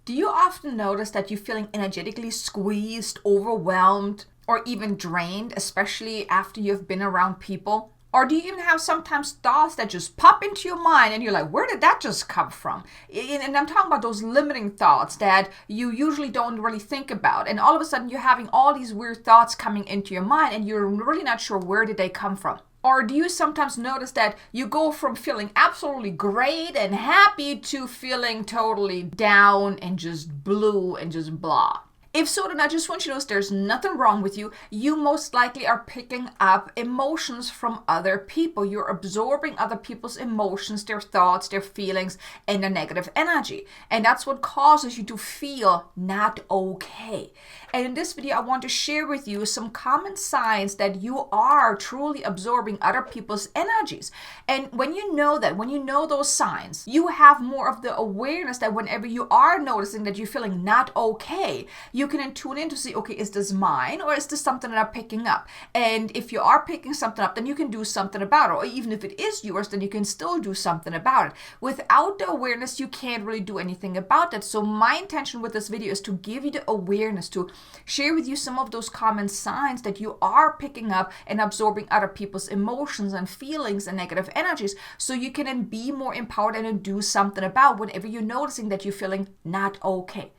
Do you often notice that you're feeling energetically squeezed, overwhelmed, or even drained, especially after you've been around people? Or do you even have sometimes thoughts that just pop into your mind and you're like, where did that just come from? And I'm talking about those limiting thoughts that you usually don't really think about. And all of a sudden you're having all these weird thoughts coming into your mind and you're really not sure where did they come from. Or do you sometimes notice that you go from feeling absolutely great and happy to feeling totally down and just blue and just blah? If so, then I just want you to know there's nothing wrong with you. You most likely are picking up emotions from other people. You're absorbing other people's emotions, their thoughts, their feelings, and their negative energy. And that's what causes you to feel not okay. And in this video, I want to share with you some common signs that you are truly absorbing other people's energies. And when you know that, when you know those signs, you have more of the awareness that whenever you are noticing that you're feeling not okay, you can then tune in to see, okay, is this mine or is this something that I'm picking up? And if you are picking something up, then you can do something about it. Or even if it is yours, then you can still do something about it. Without the awareness, you can't really do anything about it. So my intention with this video is to give you the awareness, to share with you some of those common signs that you are picking up and absorbing other people's emotions and feelings and negative energies, so you can then be more empowered and do something about whenever you're noticing that you're feeling not okay.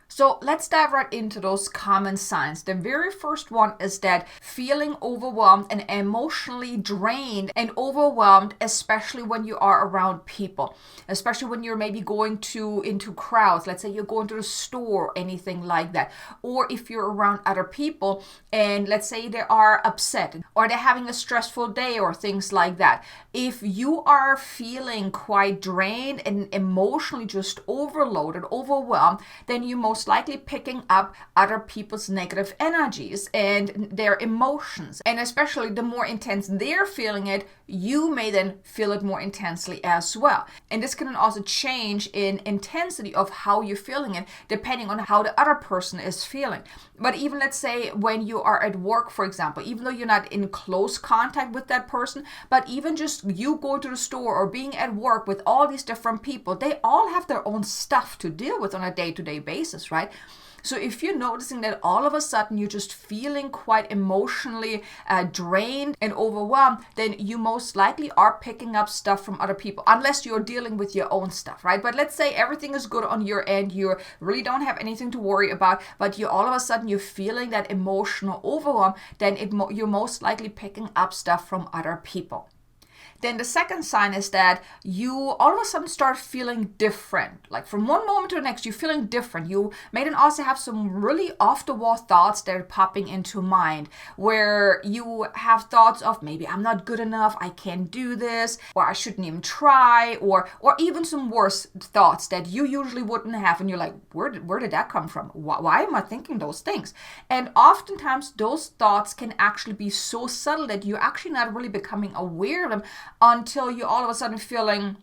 So let's dive right into those common signs. The very first one is that feeling overwhelmed and emotionally drained and overwhelmed, especially when you are around people, especially when you're maybe going into crowds. Let's say you're going to the store or anything like that. Or if you're around other people and let's say they are upset or they're having a stressful day or things like that. If you are feeling quite drained and emotionally just overloaded, overwhelmed, then you most likely picking up other people's negative energies and their emotions. And especially the more intense they're feeling it, you may then feel it more intensely as well. And this can also change in intensity of how you're feeling it, depending on how the other person is feeling. But even let's say when you are at work, for example, even though you're not in close contact with that person, but even just you going to the store or being at work with all these different people, they all have their own stuff to deal with on a day-to-day basis, right? So if you're noticing that all of a sudden you're just feeling quite emotionally drained and overwhelmed, then you most likely are picking up stuff from other people, unless you're dealing with your own stuff, right? But let's say everything is good on your end, you really don't have anything to worry about, but you all of a sudden you're feeling that emotional overwhelm, then you're most likely picking up stuff from other people. Then the second sign is that you all of a sudden start feeling different. Like from one moment to the next, you're feeling different. You may then also have some really off-the-wall thoughts that are popping into mind, where you have thoughts of maybe I'm not good enough, I can't do this, or I shouldn't even try, or even some worse thoughts that you usually wouldn't have. And you're like, where did that come from? Why am I thinking those things? And oftentimes those thoughts can actually be so subtle that you're actually not really becoming aware of them until you all of a sudden feeling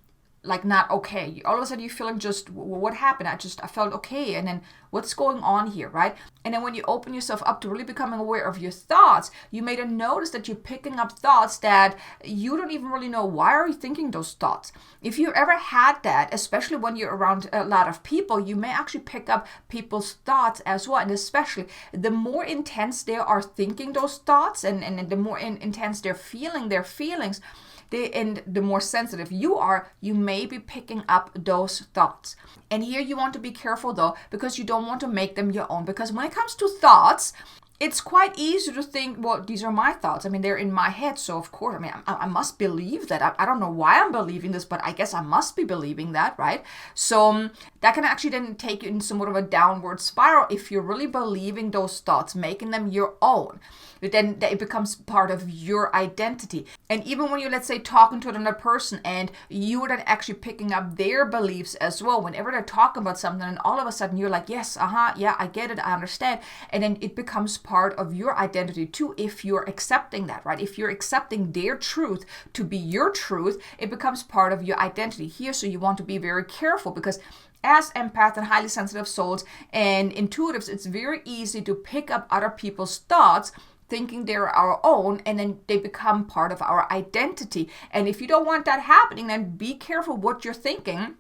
like not okay. All of a sudden you're feeling just, what happened? I felt okay. And then what's going on here, right? And then when you open yourself up to really becoming aware of your thoughts, you may then notice that you're picking up thoughts that you don't even really know. Why are you thinking those thoughts? If you've ever had that, especially when you're around a lot of people, you may actually pick up people's thoughts as well. And especially the more intense they are thinking those thoughts and the more intense they're feeling their feelings, and the more sensitive you are, you may be picking up those thoughts. And here you want to be careful though, because you don't want to make them your own. Because when it comes to thoughts, it's quite easy to think, well, these are my thoughts. I mean, they're in my head. So of course, I must believe that. I don't know why I'm believing this, but I guess I must be believing that, right? So that can actually then take you in somewhat of a downward spiral if you're really believing those thoughts, making them your own. Then it becomes part of your identity. And even when you're, let's say, talking to another person and you are then actually picking up their beliefs as well, whenever they're talking about something and all of a sudden you're like, yes, yeah, I get it, I understand. And then it becomes part of your identity too, if you're accepting that, right? If you're accepting their truth to be your truth, it becomes part of your identity here. So you want to be very careful, because as empaths and highly sensitive souls and intuitives, it's very easy to pick up other people's thoughts thinking they're our own, and then they become part of our identity. And if you don't want that happening, then be careful what you're thinking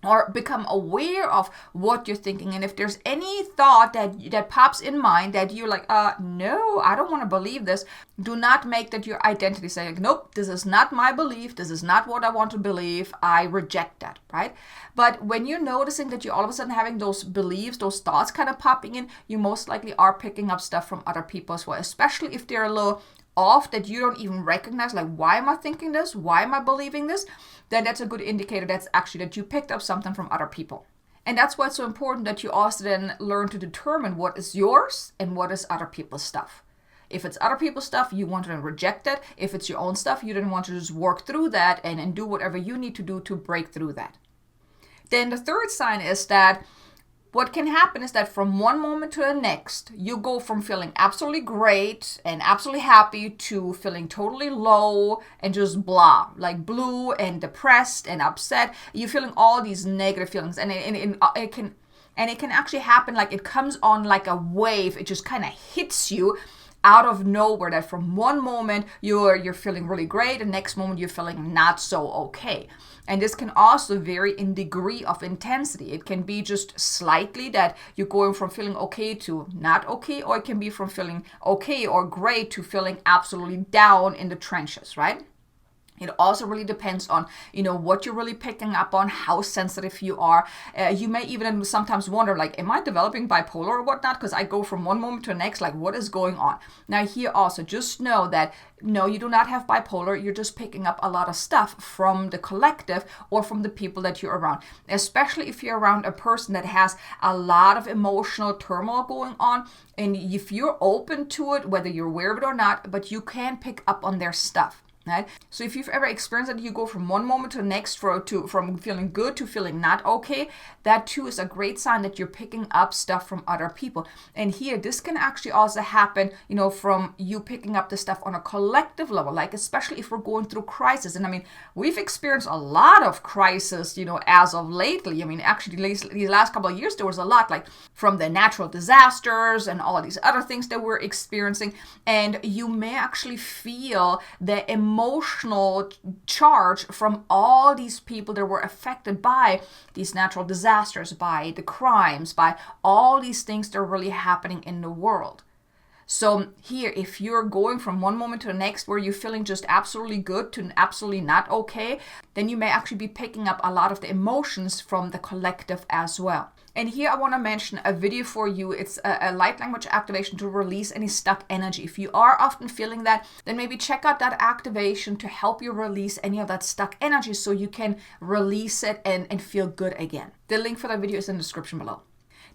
or become aware of what you're thinking. And if there's any thought that pops in mind that you're like, no, I don't want to believe this, do not make that your identity. Say, like, nope, this is not my belief. This is not what I want to believe. I reject that, right? But when you're noticing that you're all of a sudden having those beliefs, those thoughts kind of popping in, you most likely are picking up stuff from other people as well, especially if they're a little off that you don't even recognize, like, why am I thinking this? Why am I believing this? Then that's a good indicator that's actually that you picked up something from other people. And that's why it's so important that you also then learn to determine what is yours and what is other people's stuff. If it's other people's stuff, you want to reject it. If it's your own stuff, you then want to just work through that and do whatever you need to do to break through that. Then the third sign is that what can happen is that from one moment to the next, you go from feeling absolutely great and absolutely happy to feeling totally low and just blah, like blue and depressed and upset. You're feeling all these negative feelings, and it can actually happen, like it comes on like a wave. It just kind of hits you out of nowhere, that from one moment you're feeling really great, and next moment you're feeling not so okay. And this can also vary in degree of intensity. It can be just slightly that you're going from feeling okay to not okay, or it can be from feeling okay or great to feeling absolutely down in the trenches, right? It also really depends on, what you're really picking up on, how sensitive you are. You may even sometimes wonder, like, am I developing bipolar or whatnot? Because I go from one moment to the next, like, what is going on? Now here also, just know that, no, you do not have bipolar. You're just picking up a lot of stuff from the collective or from the people that you're around. Especially if you're around a person that has a lot of emotional turmoil going on. And if you're open to it, whether you're aware of it or not, but you can pick up on their stuff. Right? So if you've ever experienced that you go from one moment to the next from feeling good to feeling not okay, that too is a great sign that you're picking up stuff from other people. And here, this can actually also happen, from you picking up the stuff on a collective level, like especially if we're going through crisis. And I mean, we've experienced a lot of crisis, as of lately. I mean, actually, these last couple of years, there was a lot, like from the natural disasters and all of these other things that we're experiencing. And you may actually feel the emotional charge from all these people that were affected by these natural disasters, by the crimes, by all these things that are really happening in the world. So here, if you're going from one moment to the next where you're feeling just absolutely good to absolutely not okay, then you may actually be picking up a lot of the emotions from the collective as well. And here I want to mention a video for you. It's a light language activation to release any stuck energy. If you are often feeling that, then maybe check out that activation to help you release any of that stuck energy so you can release it and feel good again. The link for that video is in the description below.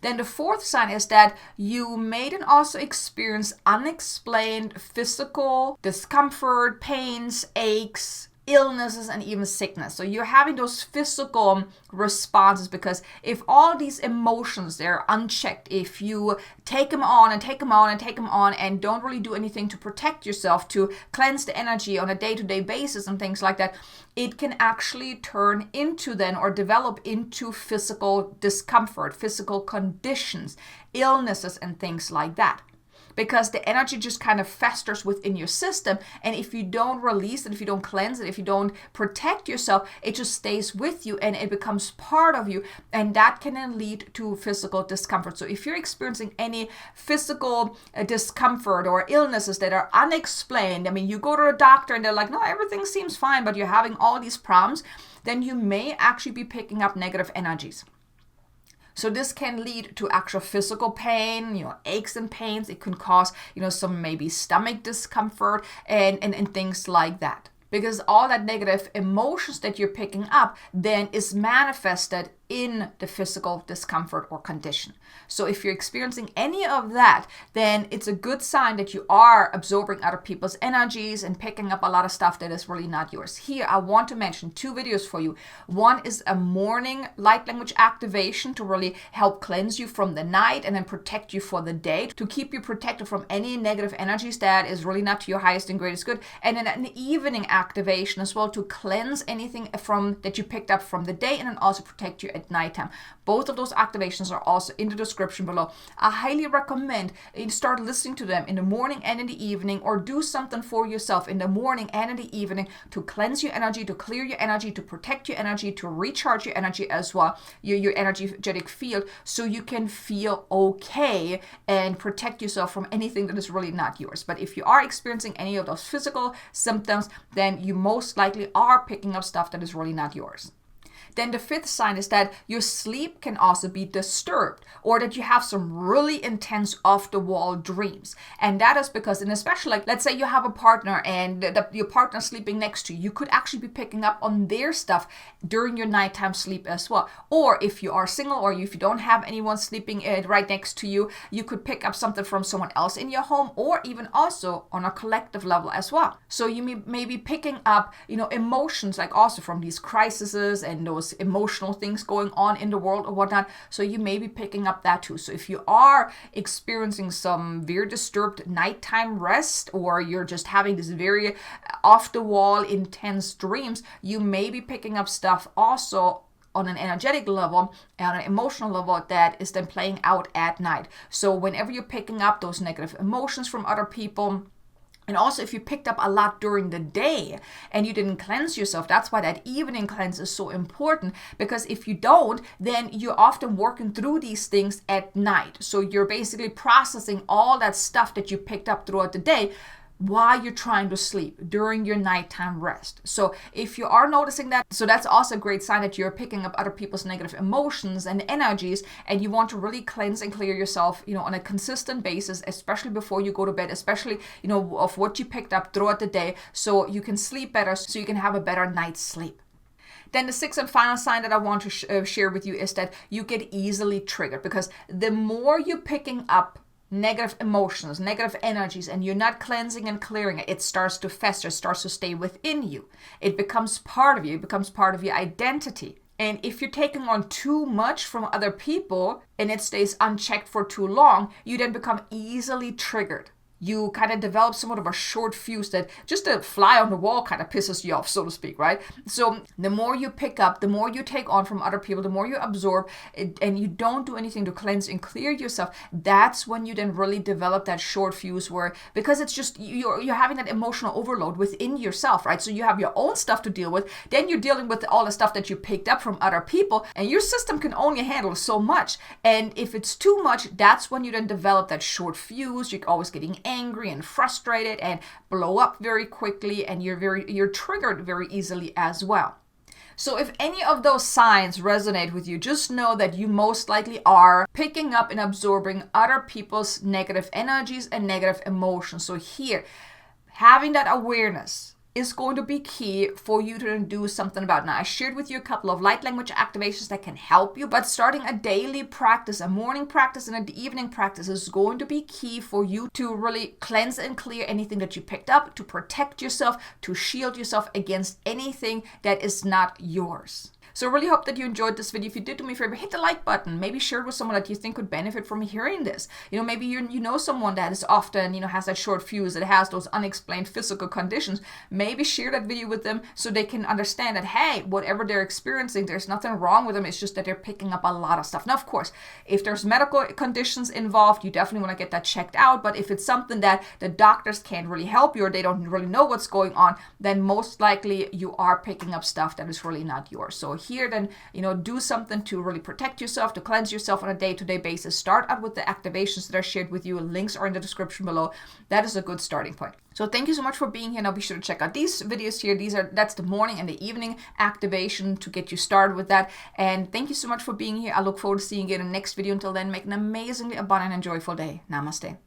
Then the fourth sign is that you may then also experience unexplained physical discomfort, pains, aches, illnesses, and even sickness. So you're having those physical responses because if all these emotions, they're unchecked, if you take them on and take them on and take them on and don't really do anything to protect yourself, to cleanse the energy on a day-to-day basis and things like that, it can actually turn into then or develop into physical discomfort, physical conditions, illnesses, and things like that. Because the energy just kind of festers within your system. And if you don't release it, if you don't cleanse it, if you don't protect yourself, it just stays with you and it becomes part of you. And that can then lead to physical discomfort. So if you're experiencing any physical discomfort or illnesses that are unexplained, I mean, you go to a doctor and they're like, no, everything seems fine, but you're having all these problems, then you may actually be picking up negative energies. So this can lead to actual physical pain, aches and pains. It can cause, some maybe stomach discomfort and things like that. Because all that negative emotions that you're picking up then is manifested in the physical discomfort or condition. So if you're experiencing any of that, then it's a good sign that you are absorbing other people's energies and picking up a lot of stuff that is really not yours. Here, I want to mention 2 videos for you. One is a morning light language activation to really help cleanse you from the night and then protect you for the day, to keep you protected from any negative energies that is really not to your highest and greatest good. And then an evening activation as well to cleanse anything from that you picked up from the day and then also protect you at nighttime. Both of those activations are also in the description below. I highly recommend you start listening to them in the morning and in the evening, or do something for yourself in the morning and in the evening to cleanse your energy, to clear your energy, to protect your energy, to recharge your energy as well, your energetic field, so you can feel okay and protect yourself from anything that is really not yours. But if you are experiencing any of those physical symptoms, then you most likely are picking up stuff that is really not yours. Then the fifth sign is that your sleep can also be disturbed, or that you have some really intense off-the-wall dreams. And that is because, and especially like, let's say you have a partner and your partner sleeping next to you, you could actually be picking up on their stuff during your nighttime sleep as well. Or if you are single, or if you don't have anyone sleeping right next to you, you could pick up something from someone else in your home, or even also on a collective level as well. So you may be picking up, emotions, like also from these crises and those emotional things going on in the world or whatnot. So you may be picking up that too. So if you are experiencing some very disturbed nighttime rest, or you're just having this very off the wall intense dreams, you may be picking up stuff also on an energetic level and an emotional level that is then playing out at night. So whenever you're picking up those negative emotions from other people, and also if you picked up a lot during the day and you didn't cleanse yourself, that's why that evening cleanse is so important, because if you don't, then you're often working through these things at night. So you're basically processing all that stuff that you picked up throughout the day while you're trying to sleep during your nighttime rest. So if you are noticing that, so that's also a great sign that you're picking up other people's negative emotions and energies, and you want to really cleanse and clear yourself, on a consistent basis, especially before you go to bed, especially, of what you picked up throughout the day, so you can sleep better, so you can have a better night's sleep. Then the sixth and final sign that I want to share with you is that you get easily triggered, because the more you're picking up negative emotions, negative energies, and you're not cleansing and clearing it, it starts to fester, starts to stay within you. It becomes part of you. It becomes part of your identity. And if you're taking on too much from other people and it stays unchecked for too long, you then become easily triggered. You kind of develop somewhat of a short fuse that just a fly on the wall kind of pisses you off, so to speak, right? So the more you pick up, the more you take on from other people, the more you absorb, and you don't do anything to cleanse and clear yourself, that's when you then really develop that short fuse where, because it's just, you're having that emotional overload within yourself, right? So you have your own stuff to deal with, then you're dealing with all the stuff that you picked up from other people, and your system can only handle so much. And if it's too much, that's when you then develop that short fuse. You're always getting angry and frustrated and blow up very quickly, and you're triggered very easily as well. So if any of those signs resonate with you, just know that you most likely are picking up and absorbing other people's negative energies and negative emotions. So here, having that awareness is going to be key for you to do something about. Now, I shared with you a couple of light language activations that can help you, but starting a daily practice, a morning practice and an evening practice, is going to be key for you to really cleanse and clear anything that you picked up, to protect yourself, to shield yourself against anything that is not yours. So I really hope that you enjoyed this video. If you did, do me a favor, hit the like button. Maybe share it with someone that you think could benefit from hearing this. Maybe you know someone that is often, has that short fuse, that has those unexplained physical conditions. Maybe share that video with them so they can understand that, hey, whatever they're experiencing, there's nothing wrong with them. It's just that they're picking up a lot of stuff. Now, of course, if there's medical conditions involved, you definitely want to get that checked out. But if it's something that the doctors can't really help you, or they don't really know what's going on, then most likely you are picking up stuff that is really not yours. So here, then, do something to really protect yourself, to cleanse yourself on a day-to-day basis. Start out with the activations that I shared with you. Links are in the description below. That is a good starting point. So thank you so much for being here. Now be sure to check out these videos here. That's the morning and the evening activation to get you started with that. And thank you so much for being here. I look forward to seeing you in the next video. Until then, make an amazingly abundant and joyful day. Namaste.